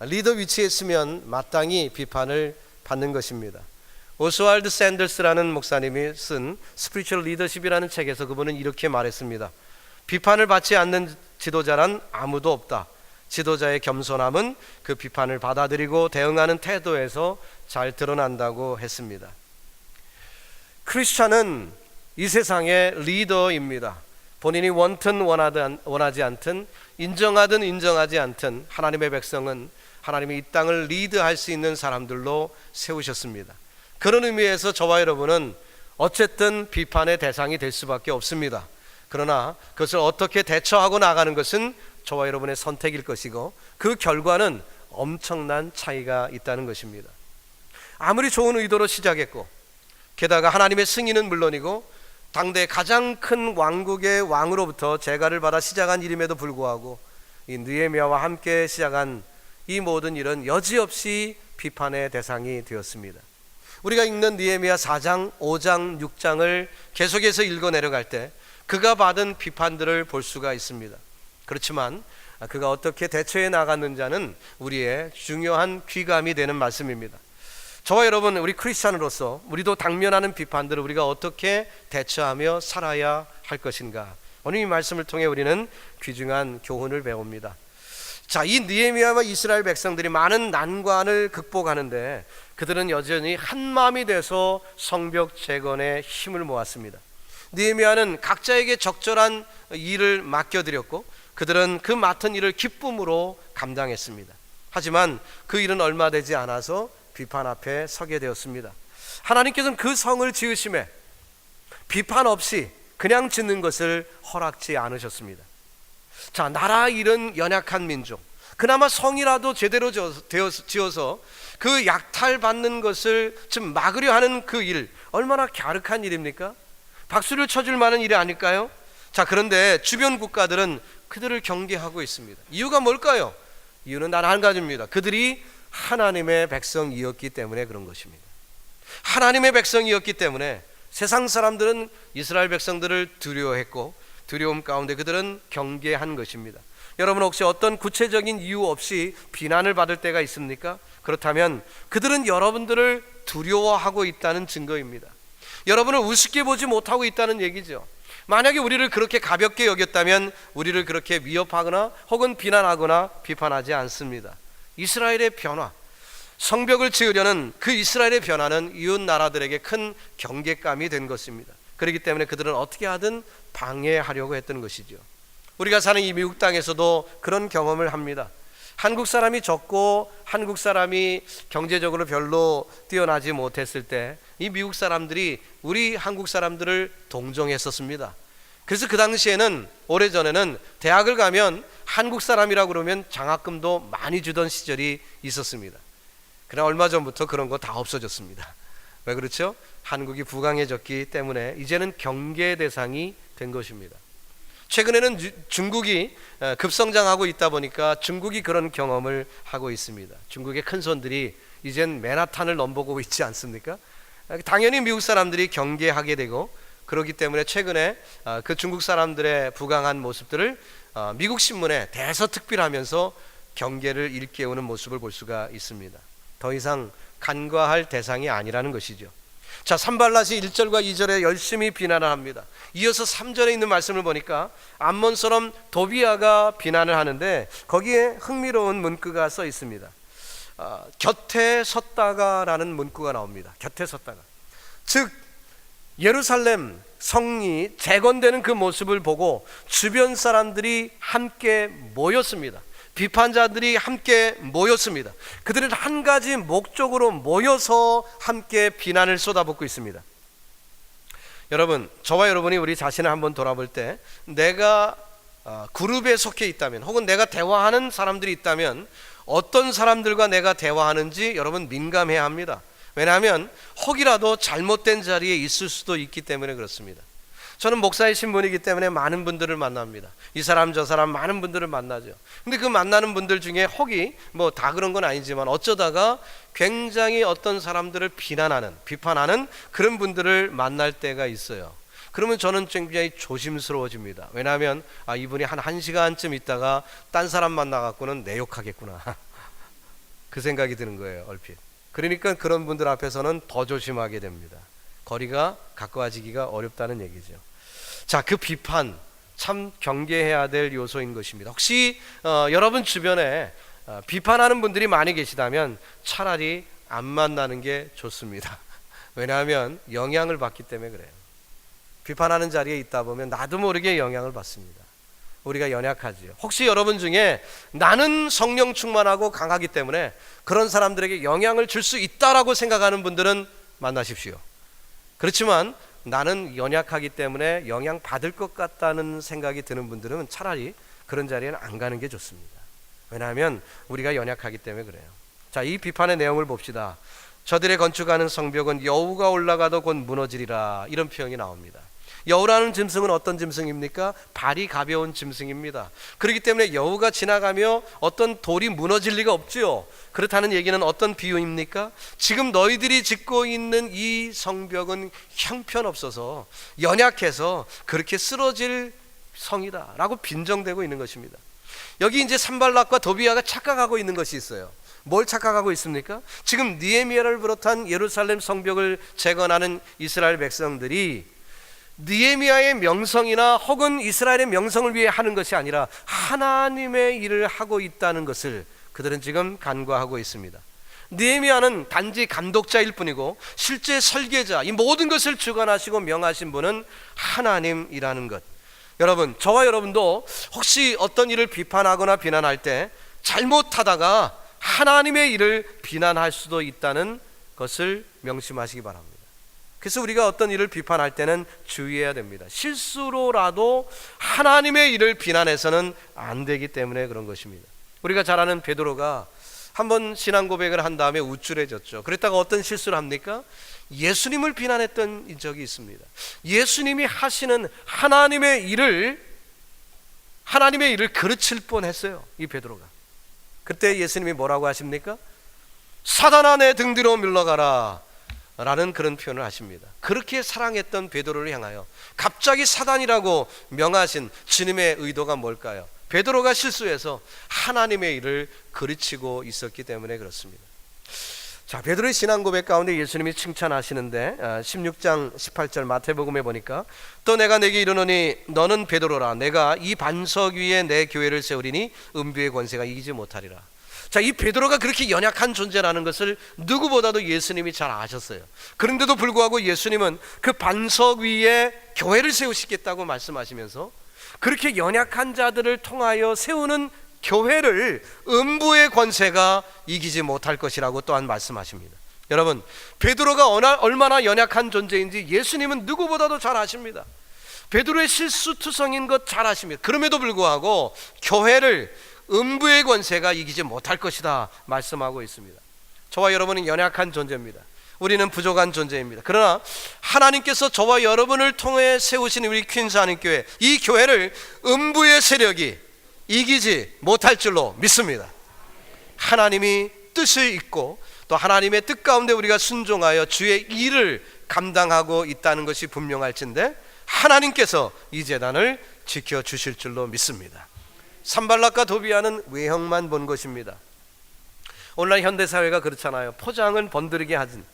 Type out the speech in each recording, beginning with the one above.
리더 위치에 있으면 마땅히 비판을 받는 것입니다. 오스왈드 샌더스라는 목사님이 쓴 스피리추얼 리더십이라는 책에서 그분은 이렇게 말했습니다. 비판을 받지 않는 지도자란 아무도 없다. 지도자의 겸손함은 그 비판을 받아들이고 대응하는 태도에서 잘 드러난다고 했습니다. 크리스찬은 이 세상의 리더입니다. 본인이 원든 원하지 않든, 인정하든 인정하지 않든 하나님의 백성은 하나님이 이 땅을 리드할 수 있는 사람들로 세우셨습니다. 그런 의미에서 저와 여러분은 어쨌든 비판의 대상이 될 수밖에 없습니다. 그러나 그것을 어떻게 대처하고 나가는 것은 저와 여러분의 선택일 것이고, 그 결과는 엄청난 차이가 있다는 것입니다. 아무리 좋은 의도로 시작했고, 게다가 하나님의 승인은 물론이고 당대 가장 큰 왕국의 왕으로부터 제가를 받아 시작한 일임에도 불구하고 이 느헤미야와 함께 시작한 이 모든 일은 여지없이 비판의 대상이 되었습니다. 우리가 읽는 느헤미야 4장, 5장, 6장을 계속해서 읽어 내려갈 때 그가 받은 비판들을 볼 수가 있습니다. 그렇지만 그가 어떻게 대처해 나갔는지는 우리의 중요한 귀감이 되는 말씀입니다. 저와 여러분, 우리 크리스찬으로서 우리도 당면하는 비판들을 우리가 어떻게 대처하며 살아야 할 것인가, 오늘 이 말씀을 통해 우리는 귀중한 교훈을 배웁니다. 자, 이 느헤미야와 이스라엘 백성들이 많은 난관을 극복하는데 그들은 여전히 한마음이 돼서 성벽 재건에 힘을 모았습니다. 느헤미야는 각자에게 적절한 일을 맡겨드렸고 그들은 그 맡은 일을 기쁨으로 감당했습니다. 하지만 그 일은 얼마 되지 않아서 비판 앞에 서게 되었습니다. 하나님께서는 그 성을 지으심에 비판 없이 그냥 짓는 것을 허락지 않으셨습니다. 자, 나라 잃은 연약한 민족, 그나마 성이라도 제대로 지어서 그 약탈받는 것을 좀 막으려 하는 그 일, 얼마나 갸륵한 일입니까? 박수를 쳐줄 만한 일이 아닐까요? 자, 그런데 주변 국가들은 그들을 경계하고 있습니다. 이유가 뭘까요? 이유는 단 한 가지입니다. 그들이 하나님의 백성이었기 때문에 그런 것입니다. 하나님의 백성이었기 때문에 세상 사람들은 이스라엘 백성들을 두려워했고 두려움 가운데 그들은 경계한 것입니다. 여러분, 혹시 어떤 구체적인 이유 없이 비난을 받을 때가 있습니까? 그렇다면 그들은 여러분들을 두려워하고 있다는 증거입니다. 여러분을 우습게 보지 못하고 있다는 얘기죠. 만약에 우리를 그렇게 가볍게 여겼다면 우리를 그렇게 위협하거나 혹은 비난하거나 비판하지 않습니다. 이스라엘의 변화, 성벽을 지으려는 그 이스라엘의 변화는 이웃 나라들에게 큰 경계감이 된 것입니다. 그렇기 때문에 그들은 어떻게 하든 방해하려고 했던 것이죠. 우리가 사는 이 미국 땅에서도 그런 경험을 합니다. 한국 사람이 적고 한국 사람이 경제적으로 별로 뛰어나지 못했을 때 이 미국 사람들이 우리 한국 사람들을 동정했었습니다. 그래서 그 당시에는, 오래전에는 대학을 가면 한국 사람이라고 그러면 장학금도 많이 주던 시절이 있었습니다. 그러나 얼마 전부터 그런 거 다 없어졌습니다. 왜 그렇죠? 한국이 부강해졌기 때문에 이제는 경계 대상이 된 것입니다. 최근에는 중국이 급성장하고 있다 보니까 중국이 그런 경험을 하고 있습니다. 중국의 큰 손들이 이젠 맨하탄을 넘보고 있지 않습니까? 당연히 미국 사람들이 경계하게 되고, 그렇기 때문에 최근에 그 중국 사람들의 부강한 모습들을 미국 신문에 대서특필하면서 경계를 일깨우는 모습을 볼 수가 있습니다. 더 이상 간과할 대상이 아니라는 것이죠. 자, 산발랏이 1절과 2절에 열심히 비난을 합니다. 이어서 3절에 있는 말씀을 보니까 암몬처럼 도비아가 비난을 하는데 거기에 흥미로운 문구가 써 있습니다. 곁에 섰다가 라는 문구가 나옵니다. 곁에 섰다가, 즉 예루살렘 성이 재건되는 그 모습을 보고 주변 사람들이 함께 모였습니다. 비판자들이 함께 모였습니다. 그들은 한 가지 목적으로 모여서 함께 비난을 쏟아붓고 있습니다. 여러분, 저와 여러분이 우리 자신을 한번 돌아볼 때 내가 그룹에 속해 있다면, 혹은 내가 대화하는 사람들이 있다면 어떤 사람들과 내가 대화하는지 여러분 민감해야 합니다. 왜냐하면 혹이라도 잘못된 자리에 있을 수도 있기 때문에 그렇습니다. 저는 목사의 신분이기 때문에 많은 분들을 만납니다. 이 사람 저 사람 많은 분들을 만나죠. 근데 그 만나는 분들 중에 혹이 뭐 다 그런 건 아니지만 어쩌다가 굉장히 어떤 사람들을 비판하는 그런 분들을 만날 때가 있어요. 그러면 저는 굉장히 조심스러워집니다. 왜냐하면 이분이 한 1시간쯤 있다가 딴 사람 만나갖고는 내 욕하겠구나. 그 생각이 드는 거예요, 얼핏. 그러니까 그런 분들 앞에서는 더 조심하게 됩니다. 거리가 가까워지기가 어렵다는 얘기죠. 자, 그 비판 참 경계해야 될 요소인 것입니다. 혹시 여러분 주변에 비판하는 분들이 많이 계시다면 차라리 안 만나는 게 좋습니다. 왜냐하면 영향을 받기 때문에 그래요. 비판하는 자리에 있다 보면 나도 모르게 영향을 받습니다. 우리가 연약하지요. 혹시 여러분 중에 나는 성령 충만하고 강하기 때문에 그런 사람들에게 영향을 줄 수 있다라고 생각하는 분들은 만나십시오. 그렇지만 나는 연약하기 때문에 영향 받을 것 같다는 생각이 드는 분들은 차라리 그런 자리에는 안 가는 게 좋습니다. 왜냐하면 우리가 연약하기 때문에 그래요. 자, 이 비판의 내용을 봅시다. 저들의 건축하는 성벽은 여우가 올라가도 곧 무너지리라, 이런 표현이 나옵니다. 여우라는 짐승은 어떤 짐승입니까? 발이 가벼운 짐승입니다. 그렇기 때문에 여우가 지나가며 어떤 돌이 무너질 리가 없지요. 그렇다는 얘기는 어떤 비유입니까? 지금 너희들이 짓고 있는 이 성벽은 형편없어서 연약해서 그렇게 쓰러질 성이다 라고 빈정대고 있는 것입니다. 여기 이제 산발락과 도비아가 착각하고 있는 것이 있어요. 뭘 착각하고 있습니까? 지금 느헤미야를 비롯한 예루살렘 성벽을 재건하는 이스라엘 백성들이 느헤미야의 명성이나 혹은 이스라엘의 명성을 위해 하는 것이 아니라 하나님의 일을 하고 있다는 것을 그들은 지금 간과하고 있습니다. 느헤미야는 단지 감독자일 뿐이고 실제 설계자, 이 모든 것을 주관하시고 명하신 분은 하나님이라는 것. 여러분, 저와 여러분도 혹시 어떤 일을 비판하거나 비난할 때 잘못하다가 하나님의 일을 비난할 수도 있다는 것을 명심하시기 바랍니다. 그래서 우리가 어떤 일을 비판할 때는 주의해야 됩니다. 실수로라도 하나님의 일을 비난해서는 안 되기 때문에 그런 것입니다. 우리가 잘 아는 베드로가 한번 신앙 고백을 한 다음에 우쭐해졌죠. 그랬다가 어떤 실수를 합니까? 예수님을 비난했던 적이 있습니다. 예수님이 하시는 하나님의 일을 그르칠 뻔했어요, 이 베드로가. 그때 예수님이 뭐라고 하십니까? 사단아, 내 등 뒤로 물러가라 라는 그런 표현을 하십니다. 그렇게 사랑했던 베드로를 향하여 갑자기 사단이라고 명하신 주님의 의도가 뭘까요? 베드로가 실수해서 하나님의 일을 그르치고 있었기 때문에 그렇습니다. 자, 베드로의 신앙 고백 가운데 예수님이 칭찬하시는데 16장 18절 마태복음에 보니까 또 내가 내게 이르노니 너는 베드로라, 내가 이 반석 위에 내 교회를 세우리니 음부의 권세가 이기지 못하리라. 자, 이 베드로가 그렇게 연약한 존재라는 것을 누구보다도 예수님이 잘 아셨어요. 그런데도 불구하고 예수님은 그 반석 위에 교회를 세우시겠다고 말씀하시면서 그렇게 연약한 자들을 통하여 세우는 교회를 음부의 권세가 이기지 못할 것이라고 또한 말씀하십니다. 여러분, 베드로가 얼마나 연약한 존재인지 예수님은 누구보다도 잘 아십니다. 베드로의 실수투성인 것 잘 아십니다. 그럼에도 불구하고 교회를 음부의 권세가 이기지 못할 것이다 말씀하고 있습니다. 저와 여러분은 연약한 존재입니다. 우리는 부족한 존재입니다. 그러나 하나님께서 저와 여러분을 통해 세우신 우리 퀸스 한인교회, 이 교회를 음부의 세력이 이기지 못할 줄로 믿습니다. 하나님이 뜻이 있고 또 하나님의 뜻 가운데 우리가 순종하여 주의 일을 감당하고 있다는 것이 분명할진데 하나님께서 이 재단을 지켜주실 줄로 믿습니다. 산발락과 도비아는 외형만 본 것입니다. 오늘날 현대사회가 그렇잖아요. 포장은 번드르게 하진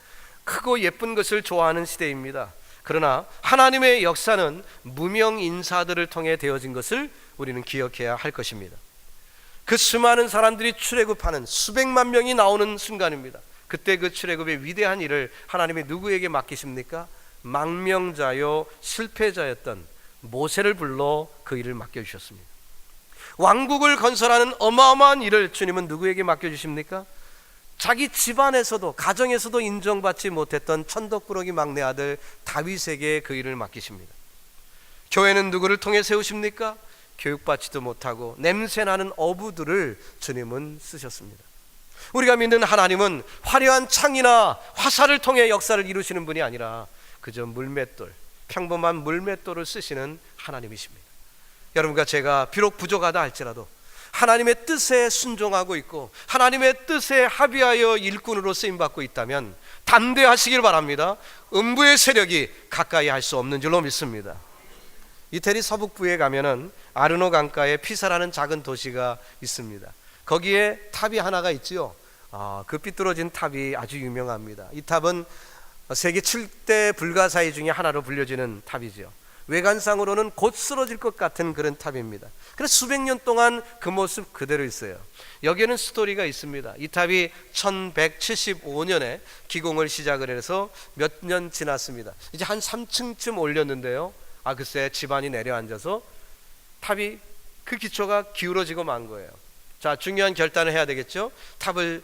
크고 예쁜 것을 좋아하는 시대입니다. 그러나 하나님의 역사는 무명 인사들을 통해 되어진 것을 우리는 기억해야 할 것입니다. 그 수많은 사람들이 출애굽하는 수백만 명이 나오는 순간입니다. 그때 그 출애굽의 위대한 일을 하나님이 누구에게 맡기십니까? 망명자요 실패자였던 모세를 불러 그 일을 맡겨주셨습니다. 왕국을 건설하는 어마어마한 일을 주님은 누구에게 맡겨주십니까? 자기 집안에서도 가정에서도 인정받지 못했던 천덕꾸러기 막내 아들 다윗에게 그 일을 맡기십니다. 교회는 누구를 통해 세우십니까? 교육받지도 못하고 냄새나는 어부들을 주님은 쓰셨습니다. 우리가 믿는 하나님은 화려한 창이나 화살을 통해 역사를 이루시는 분이 아니라 그저 물맷돌, 평범한 물맷돌을 쓰시는 하나님이십니다. 여러분과 제가 비록 부족하다 할지라도 하나님의 뜻에 순종하고 있고 하나님의 뜻에 합의하여 일꾼으로 쓰임받고 있다면 담대하시길 바랍니다. 음부의 세력이 가까이 할 수 없는 줄로 믿습니다. 이태리 서북부에 가면은 아르노 강가에 피사라는 작은 도시가 있습니다. 거기에 탑이 하나가 있지요. 그 삐뚤어진 탑이 아주 유명합니다. 이 탑은 세계 7대 불가사의 중에 하나로 불려지는 탑이죠. 외관상으로는 곧 쓰러질 것 같은 그런 탑입니다. 그래서 수백 년 동안 그 모습 그대로 있어요. 여기에는 스토리가 있습니다. 이 탑이 1175년에 기공을 시작을 해서 몇 년 지났습니다. 이제 한 3층쯤 올렸는데요. 글쎄 집안이 내려앉아서 탑이 그 기초가 기울어지고 만 거예요. 자, 중요한 결단을 해야 되겠죠. 탑을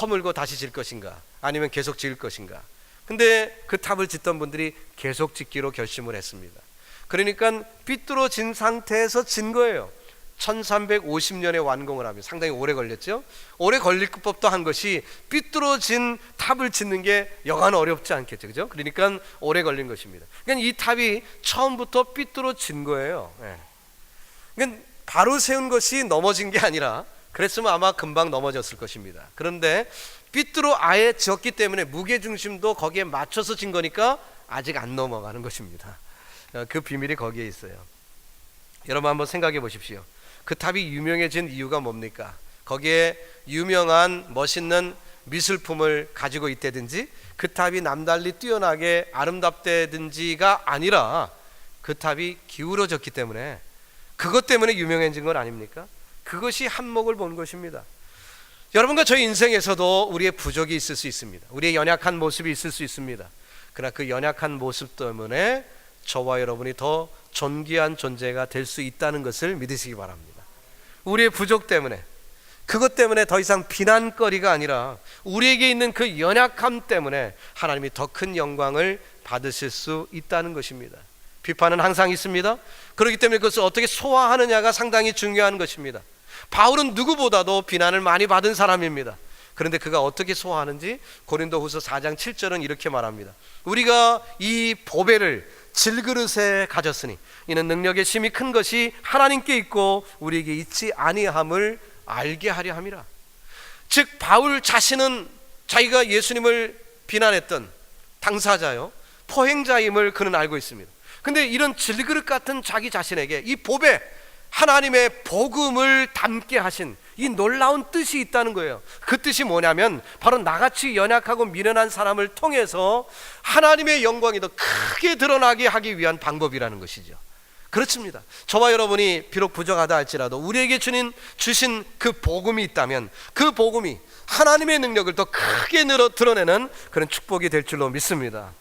허물고 다시 질 것인가, 아니면 계속 지을 것인가. 근데 그 탑을 짓던 분들이 계속 짓기로 결심을 했습니다. 그러니까 삐뚤어진 상태에서 진 거예요. 1350년에 완공을 하면 상당히 오래 걸렸죠. 오래 걸릴 법도 한 것이 삐뚤어진 탑을 짓는 게 여간 어렵지 않겠죠, 그죠? 그러니까 오래 걸린 것입니다. 그러니까 이 탑이 처음부터 삐뚤어진 거예요. 그러니까 바로 세운 것이 넘어진 게 아니라, 그랬으면 아마 금방 넘어졌을 것입니다. 그런데 삐뚤어 아예 지었기 때문에 무게중심도 거기에 맞춰서 진 거니까 아직 안 넘어가는 것입니다. 그 비밀이 거기에 있어요. 여러분 한번 생각해 보십시오. 그 탑이 유명해진 이유가 뭡니까? 거기에 유명한 멋있는 미술품을 가지고 있다든지, 그 탑이 남달리 뛰어나게 아름답다든지가 아니라 그 탑이 기울어졌기 때문에, 그것 때문에 유명해진 건 아닙니까? 그것이 한몫을 본 것입니다. 여러분과 저희 인생에서도 우리의 부족이 있을 수 있습니다. 우리의 연약한 모습이 있을 수 있습니다. 그러나 그 연약한 모습 때문에 저와 여러분이 더 존귀한 존재가 될 수 있다는 것을 믿으시기 바랍니다. 우리의 부족 때문에, 그것 때문에 더 이상 비난거리가 아니라 우리에게 있는 그 연약함 때문에 하나님이 더 큰 영광을 받으실 수 있다는 것입니다. 비판은 항상 있습니다. 그렇기 때문에 그것을 어떻게 소화하느냐가 상당히 중요한 것입니다. 바울은 누구보다도 비난을 많이 받은 사람입니다. 그런데 그가 어떻게 소화하는지 고린도후서 4장 7절은 이렇게 말합니다. 우리가 이 보배를 질그릇에 가졌으니 이는 능력의 심이 큰 것이 하나님께 있고 우리에게 있지 아니함을 알게 하려 함이라. 즉 바울 자신은 자기가 예수님을 비난했던 당사자요, 포행자임을 그는 알고 있습니다. 근데 이런 질그릇 같은 자기 자신에게 이 보배, 하나님의 복음을 담게 하신 이 놀라운 뜻이 있다는 거예요. 그 뜻이 뭐냐면 바로 나같이 연약하고 미련한 사람을 통해서 하나님의 영광이 더 크게 드러나게 하기 위한 방법이라는 것이죠. 그렇습니다. 저와 여러분이 비록 부족하다 할지라도 우리에게 주신 그 복음이 있다면 그 복음이 하나님의 능력을 더 크게 드러내는 그런 축복이 될 줄로 믿습니다.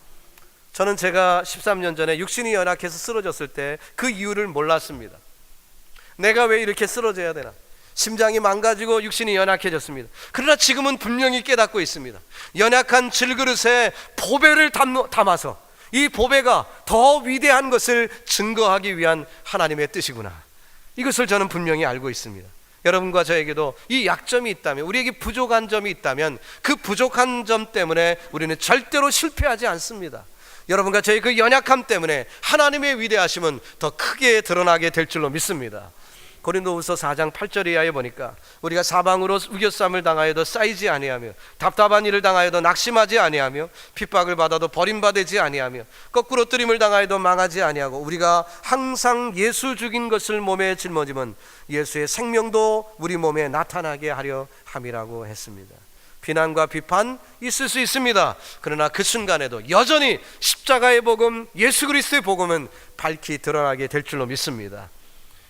저는 제가 13년 전에 육신이 연약해서 쓰러졌을 때 그 이유를 몰랐습니다. 내가 왜 이렇게 쓰러져야 되나? 심장이 망가지고 육신이 연약해졌습니다. 그러나 지금은 분명히 깨닫고 있습니다. 연약한 질그릇에 보배를 담아서 이 보배가 더 위대한 것을 증거하기 위한 하나님의 뜻이구나. 이것을 저는 분명히 알고 있습니다. 여러분과 저에게도 이 약점이 있다면, 우리에게 부족한 점이 있다면 그 부족한 점 때문에 우리는 절대로 실패하지 않습니다. 여러분과 저의 그 연약함 때문에 하나님의 위대하심은 더 크게 드러나게 될 줄로 믿습니다. 고린도후서 4장 8절 이하에 보니까 우리가 사방으로 우겨쌈을 당하여도 쌓이지 아니하며 답답한 일을 당하여도 낙심하지 아니하며 핍박을 받아도 버림받지 아니하며 거꾸로 뜨림을 당하여도 망하지 아니하고 우리가 항상 예수 죽인 것을 몸에 짊어지면 예수의 생명도 우리 몸에 나타나게 하려 함이라고 했습니다. 비난과 비판 있을 수 있습니다. 그러나 그 순간에도 여전히 십자가의 복음, 예수 그리스도의 복음은 밝히 드러나게 될 줄로 믿습니다.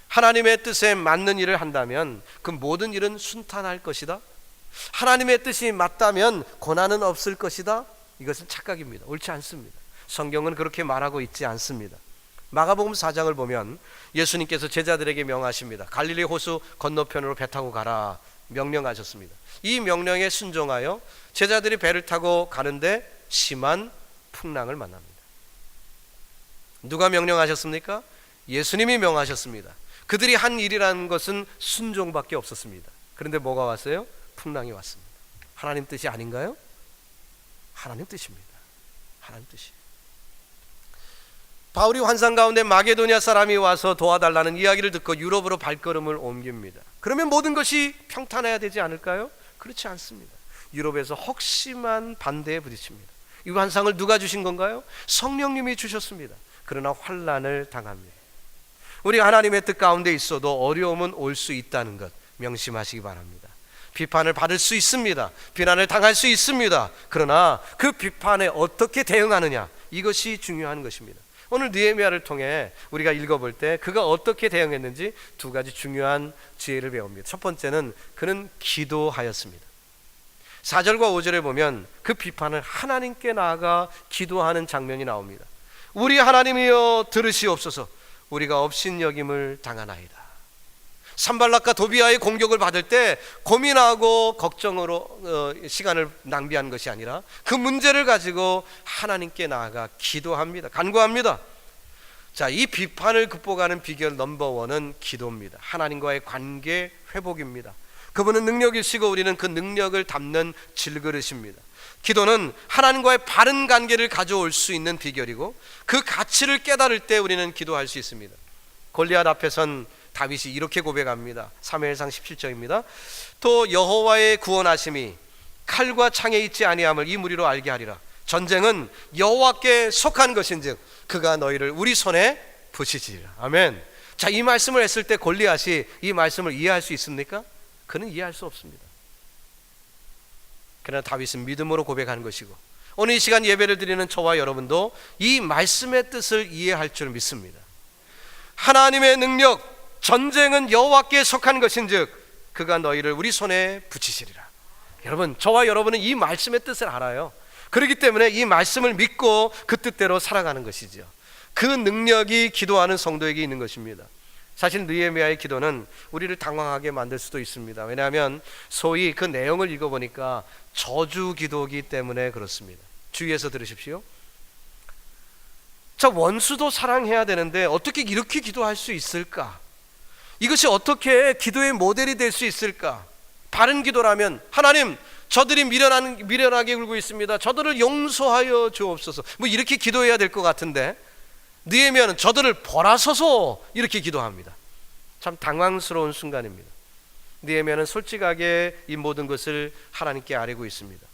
하나님의 뜻에 맞는 일을 한다면 그 모든 일은 순탄할 것이다. 하나님의 뜻이 맞다면 고난은 없을 것이다. 이것은 착각입니다. 옳지 않습니다. 성경은 그렇게 말하고 있지 않습니다. 마가복음 4장을 보면 예수님께서 제자들에게 명하십니다. 갈릴리 호수 건너편으로 배 타고 가라 명령하셨습니다. 이 명령에 순종하여 제자들이 배를 타고 가는데 심한 풍랑을 만납니다. 누가 명령하셨습니까? 예수님이 명하셨습니다. 그들이 한 일이라는 것은 순종밖에 없었습니다. 그런데 뭐가 왔어요? 풍랑이 왔습니다. 하나님 뜻이 아닌가요? 하나님 뜻입니다. 하나님 뜻이. 바울이 환상 가운데 마게도냐 사람이 와서 도와달라는 이야기를 듣고 유럽으로 발걸음을 옮깁니다. 그러면 모든 것이 평탄해야 되지 않을까요? 그렇지 않습니다. 유럽에서 혹심한 반대에 부딪힙니다. 이 환상을 누가 주신 건가요? 성령님이 주셨습니다. 그러나 환난을 당합니다. 우리가 하나님의 뜻 가운데 있어도 어려움은 올 수 있다는 것 명심하시기 바랍니다. 비판을 받을 수 있습니다. 비난을 당할 수 있습니다. 그러나 그 비판에 어떻게 대응하느냐, 이것이 중요한 것입니다. 오늘 느헤미야를 통해 우리가 읽어볼 때 그가 어떻게 대응했는지 두 가지 중요한 지혜를 배웁니다. 첫 번째는 그는 기도하였습니다. 4절과 5절에 보면 그 비판을 하나님께 나아가 기도하는 장면이 나옵니다. 우리 하나님이여 들으시옵소서, 우리가 업신여김을 당하나이다. 산발락과 도비아의 공격을 받을 때 고민하고 걱정으로 시간을 낭비한 것이 아니라 그 문제를 가지고 하나님께 나아가 기도합니다. 간구합니다. 자, 이 비판을 극복하는 비결 넘버원은 기도입니다. 하나님과의 관계 회복입니다. 그분은 능력이시고 우리는 그 능력을 담는 질그릇입니다. 기도는 하나님과의 바른 관계를 가져올 수 있는 비결이고 그 가치를 깨달을 때 우리는 기도할 수 있습니다. 골리앗 앞에선 다윗이 이렇게 고백합니다. 사무엘상 17장입니다. 또 여호와의 구원하심이 칼과 창에 있지 아니함을 이 무리로 알게 하리라. 전쟁은 여호와께 속한 것인즉 그가 너희를 우리 손에 부시지리라. 아멘. 자, 이 말씀을 했을 때 골리앗이 이 말씀을 이해할 수 있습니까? 그는 이해할 수 없습니다. 그러나 다윗은 믿음으로 고백하는 것이고 오늘 이 시간 예배를 드리는 저와 여러분도 이 말씀의 뜻을 이해할 줄 믿습니다. 하나님의 능력, 전쟁은 여호와께 속한 것인즉 그가 너희를 우리 손에 붙이시리라. 여러분, 저와 여러분은 이 말씀의 뜻을 알아요. 그렇기 때문에 이 말씀을 믿고 그 뜻대로 살아가는 것이죠. 그 능력이 기도하는 성도에게 있는 것입니다. 사실 느헤미야의 기도는 우리를 당황하게 만들 수도 있습니다. 왜냐하면 소위 그 내용을 읽어보니까 저주 기도이기 때문에 그렇습니다. 주의해서 들으십시오. 자, 원수도 사랑해야 되는데 어떻게 이렇게 기도할 수 있을까? 이것이 어떻게 기도의 모델이 될 수 있을까? 바른 기도라면 하나님, 저들이 미련하게 굴고 있습니다. 저들을 용서하여 주옵소서. 뭐 이렇게 기도해야 될 것 같은데 느헤미야는 저들을 벌하소서 이렇게 기도합니다. 참 당황스러운 순간입니다. 느헤미야는 솔직하게 이 모든 것을 하나님께 아뢰고 있습니다.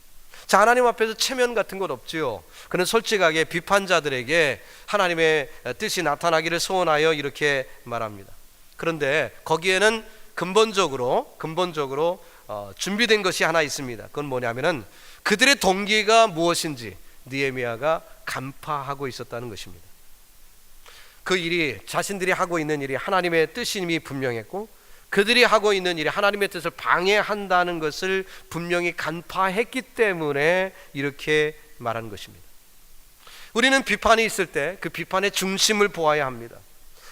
자, 하나님 앞에서 체면 같은 것 없지요. 그는 솔직하게 비판자들에게 하나님의 뜻이 나타나기를 소원하여 이렇게 말합니다. 그런데 거기에는 근본적으로 준비된 것이 하나 있습니다. 그건 뭐냐면은 그들의 동기가 무엇인지 느헤미야가 간파하고 있었다는 것입니다. 그 일이, 자신들이 하고 있는 일이 하나님의 뜻임이 분명했고 그들이 하고 있는 일이 하나님의 뜻을 방해한다는 것을 분명히 간파했기 때문에 이렇게 말한 것입니다. 우리는 비판이 있을 때 그 비판의 중심을 보아야 합니다.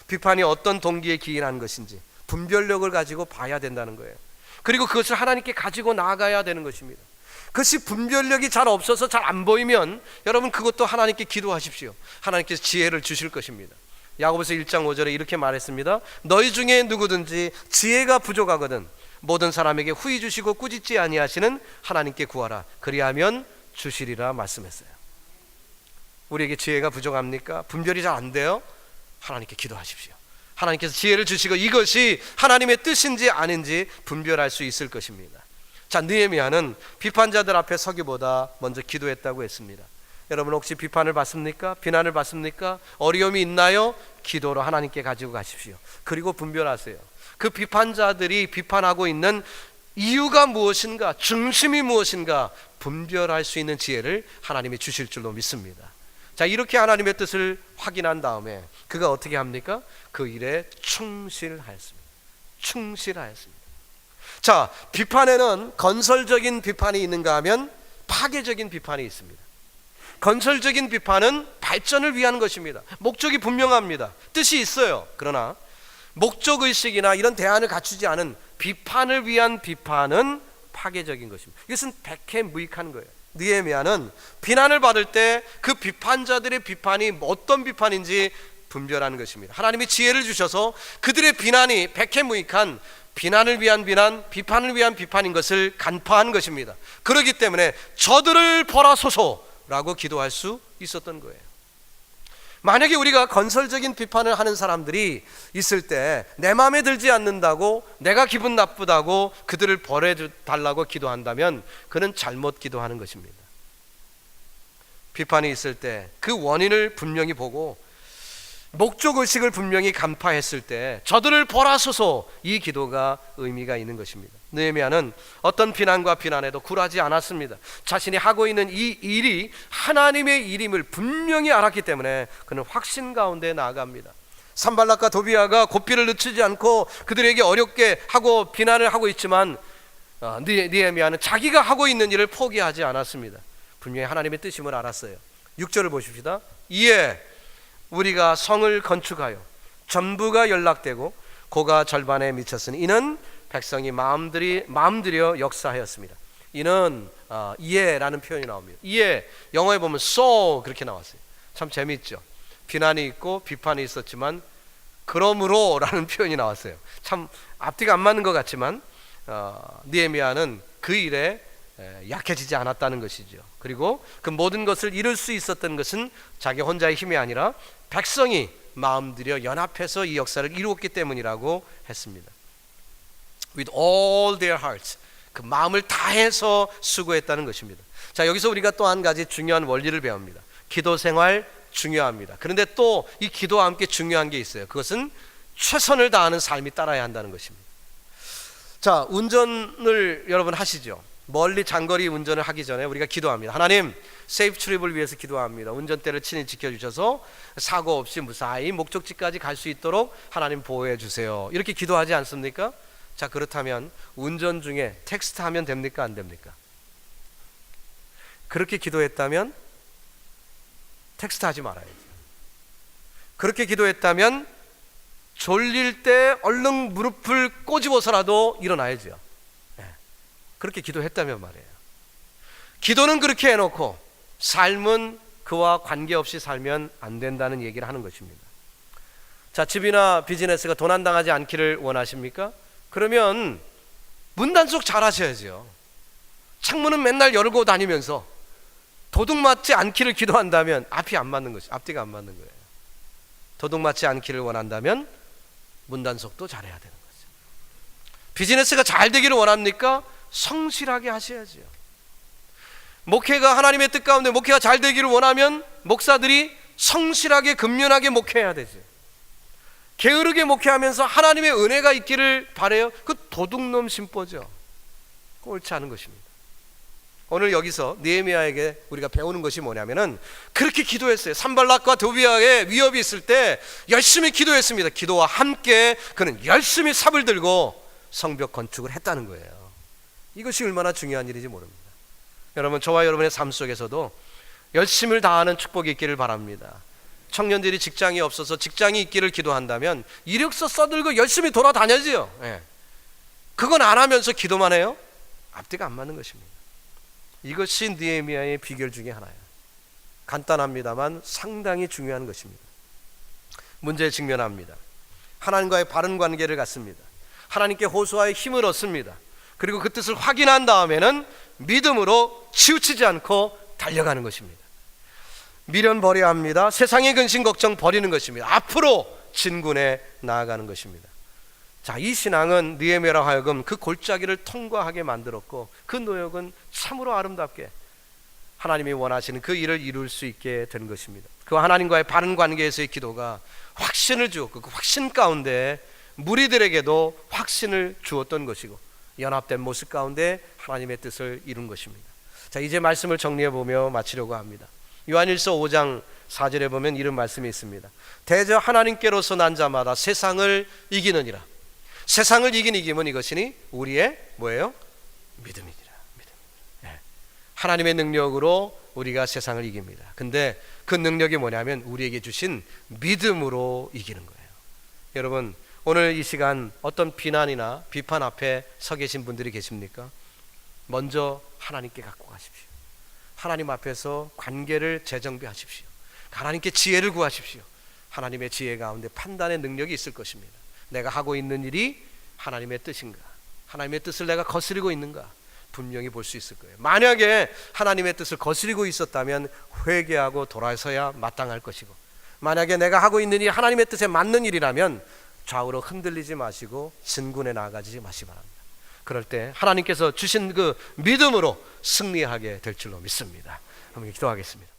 비판이 어떤 동기에 기인한 것인지 분별력을 가지고 봐야 된다는 거예요. 그리고 그것을 하나님께 가지고 나아가야 되는 것입니다. 그것이 분별력이 잘 없어서 잘 안 보이면 여러분 그것도 하나님께 기도하십시오. 하나님께서 지혜를 주실 것입니다. 야고보서 1장 5절에 이렇게 말했습니다. 너희 중에 누구든지 지혜가 부족하거든 모든 사람에게 후히 주시고 꾸짖지 아니하시는 하나님께 구하라. 그리하면 주시리라 말씀했어요. 우리에게 지혜가 부족합니까? 분별이 잘 안 돼요? 하나님께 기도하십시오. 하나님께서 지혜를 주시고 이것이 하나님의 뜻인지 아닌지 분별할 수 있을 것입니다. 자, 느헤미야는 비판자들 앞에 서기보다 먼저 기도했다고 했습니다. 여러분 혹시 비판을 받습니까? 비난을 받습니까? 어려움이 있나요? 기도로 하나님께 가지고 가십시오. 그리고 분별하세요. 그 비판자들이 비판하고 있는 이유가 무엇인가, 중심이 무엇인가 분별할 수 있는 지혜를 하나님이 주실 줄로 믿습니다. 자, 이렇게 하나님의 뜻을 확인한 다음에 그가 어떻게 합니까? 그 일에 충실하였습니다. 충실하였습니다. 자, 비판에는 건설적인 비판이 있는가 하면 파괴적인 비판이 있습니다. 건설적인 비판은 발전을 위한 것입니다. 목적이 분명합니다. 뜻이 있어요. 그러나 목적의식이나 이런 대안을 갖추지 않은 비판을 위한 비판은 파괴적인 것입니다. 이것은 백해무익한 거예요. 느헤미야는 비난을 받을 때 그 비판자들의 비판이 어떤 비판인지 분별하는 것입니다. 하나님이 지혜를 주셔서 그들의 비난이 백해무익한 비난을 위한 비난, 비판을 위한 비판인 것을 간파한 것입니다. 그렇기 때문에 저들을 벌하소서라고 기도할 수 있었던 거예요. 만약에 우리가 건설적인 비판을 하는 사람들이 있을 때 내 마음에 들지 않는다고, 내가 기분 나쁘다고 그들을 벌해달라고 기도한다면 그는 잘못 기도하는 것입니다. 비판이 있을 때 그 원인을 분명히 보고 목적의식을 분명히 간파했을 때 저들을 벌하소서, 이 기도가 의미가 있는 것입니다. 느헤미야는 어떤 비난과 비난에도 굴하지 않았습니다. 자신이 하고 있는 이 일이 하나님의 일임을 분명히 알았기 때문에 그는 확신 가운데 나아갑니다. 산발락과 도비아가 고삐를 늦추지 않고 그들에게 어렵게 하고 비난을 하고 있지만 느헤미야는 자기가 하고 있는 일을 포기하지 않았습니다. 분명히 하나님의 뜻임을 알았어요. 6절을 보십시다. 이에 우리가 성을 건축하여 전부가 연락되고 고가 절반에 미쳤으니 이는 백성이 마음들여 역사하였습니다. 이는 이에라는 표현이 나옵니다. 이에 영어에 보면 so 그렇게 나왔어요. 참 재미있죠. 비난이 있고 비판이 있었지만 그러므로 라는 표현이 나왔어요. 참 앞뒤가 안 맞는 것 같지만 느헤미야는 그 일에 약해지지 않았다는 것이죠. 그리고 그 모든 것을 이룰 수 있었던 것은 자기 혼자의 힘이 아니라 백성이 마음들여 연합해서 이 역사를 이루었기 때문이라고 했습니다. With all their hearts, 그 마음을 다해서 수고했다는 것입니다. 자, 여기서 우리가 또 한 가지 중요한 원리를 배웁니다. 기도 생활 중요합니다. 그런데 또 이 기도와 함께 중요한 게 있어요. 그것은 최선을 다하는 삶이 따라야 한다는 것입니다. 자, 운전을 여러분 하시죠. 멀리 장거리 운전을 하기 전에 우리가 기도합니다. 하나님, 세이프 출입을 위해서 기도합니다. 운전대를 친히 지켜주셔서 사고 없이 무사히 목적지까지 갈 수 있도록 하나님 보호해 주세요. 이렇게 기도하지 않습니까? 자, 그렇다면 운전 중에 텍스트하면 됩니까? 안 됩니까? 그렇게 기도했다면 텍스트하지 말아야죠. 그렇게 기도했다면 졸릴 때 얼른 무릎을 꼬집어서라도 일어나야죠. 그렇게 기도했다면 말이에요. 기도는 그렇게 해놓고 삶은 그와 관계없이 살면 안 된다는 얘기를 하는 것입니다. 자, 집이나 비즈니스가 도난당하지 않기를 원하십니까? 그러면 문단속 잘 하셔야죠. 창문은 맨날 열고 다니면서 도둑 맞지 않기를 기도한다면 앞뒤가 안 맞는 거예요. 도둑 맞지 않기를 원한다면 문단속도 잘해야 되는 거죠. 비즈니스가 잘 되기를 원합니까? 성실하게 하셔야죠. 목회가 하나님의 뜻 가운데 목회가 잘 되기를 원하면 목사들이 성실하게 근면하게 목회해야 되죠. 게으르게 목회하면서 하나님의 은혜가 있기를 바라요. 그 도둑놈 심보죠. 옳지 않은 것입니다. 오늘 여기서 느헤미야에게 우리가 배우는 것이 뭐냐면은 그렇게 기도했어요. 산발락과 도비아의 위협이 있을 때 열심히 기도했습니다. 기도와 함께 그는 열심히 삽을 들고 성벽 건축을 했다는 거예요. 이것이 얼마나 중요한 일인지 모릅니다. 여러분, 저와 여러분의 삶 속에서도 열심을 다하는 축복이 있기를 바랍니다. 청년들이 직장이 없어서 직장이 있기를 기도한다면 이력서 써들고 열심히 돌아다녀지요. 그건 안 하면서 기도만 해요? 앞뒤가 안 맞는 것입니다. 이것이 느헤미야의 비결 중에 하나예요. 간단합니다만 상당히 중요한 것입니다. 문제에 직면합니다. 하나님과의 바른 관계를 갖습니다. 하나님께 호소하여 힘을 얻습니다. 그리고 그 뜻을 확인한 다음에는 믿음으로 치우치지 않고 달려가는 것입니다. 미련 버려야 합니다. 세상의 근심 걱정 버리는 것입니다. 앞으로 진군에 나아가는 것입니다. 자, 이 신앙은 느헤미야로 하여금 그 골짜기를 통과하게 만들었고 그 노력은 참으로 아름답게 하나님이 원하시는 그 일을 이룰 수 있게 된 것입니다. 그 하나님과의 바른 관계에서의 기도가 확신을 주었고 그 확신 가운데 무리들에게도 확신을 주었던 것이고 연합된 모습 가운데 하나님의 뜻을 이룬 것입니다. 자, 이제 말씀을 정리해 보며 마치려고 합니다. 요한일서 5장 4절에 보면 이런 말씀이 있습니다. 대저 하나님께로서 난 자마다 세상을 이기느니라. 세상을 이긴 이김은 이것이니 우리의 뭐예요? 믿음이니라. 하나님의 능력으로 우리가 세상을 이깁니다. 근데 그 능력이 뭐냐면 우리에게 주신 믿음으로 이기는 거예요. 여러분, 오늘 이 시간 어떤 비난이나 비판 앞에 서 계신 분들이 계십니까? 먼저 하나님께 갖고 가십시오. 하나님 앞에서 관계를 재정비하십시오. 하나님께 지혜를 구하십시오. 하나님의 지혜 가운데 판단의 능력이 있을 것입니다. 내가 하고 있는 일이 하나님의 뜻인가? 하나님의 뜻을 내가 거스르고 있는가? 분명히 볼 수 있을 거예요. 만약에 하나님의 뜻을 거스르고 있었다면 회개하고 돌아서야 마땅할 것이고, 만약에 내가 하고 있는 일이 하나님의 뜻에 맞는 일이라면 좌우로 흔들리지 마시고 진군에 나아가지 마시기 바랍니다. 그럴 때 하나님께서 주신 그 믿음으로 승리하게 될 줄로 믿습니다. 한번 기도하겠습니다.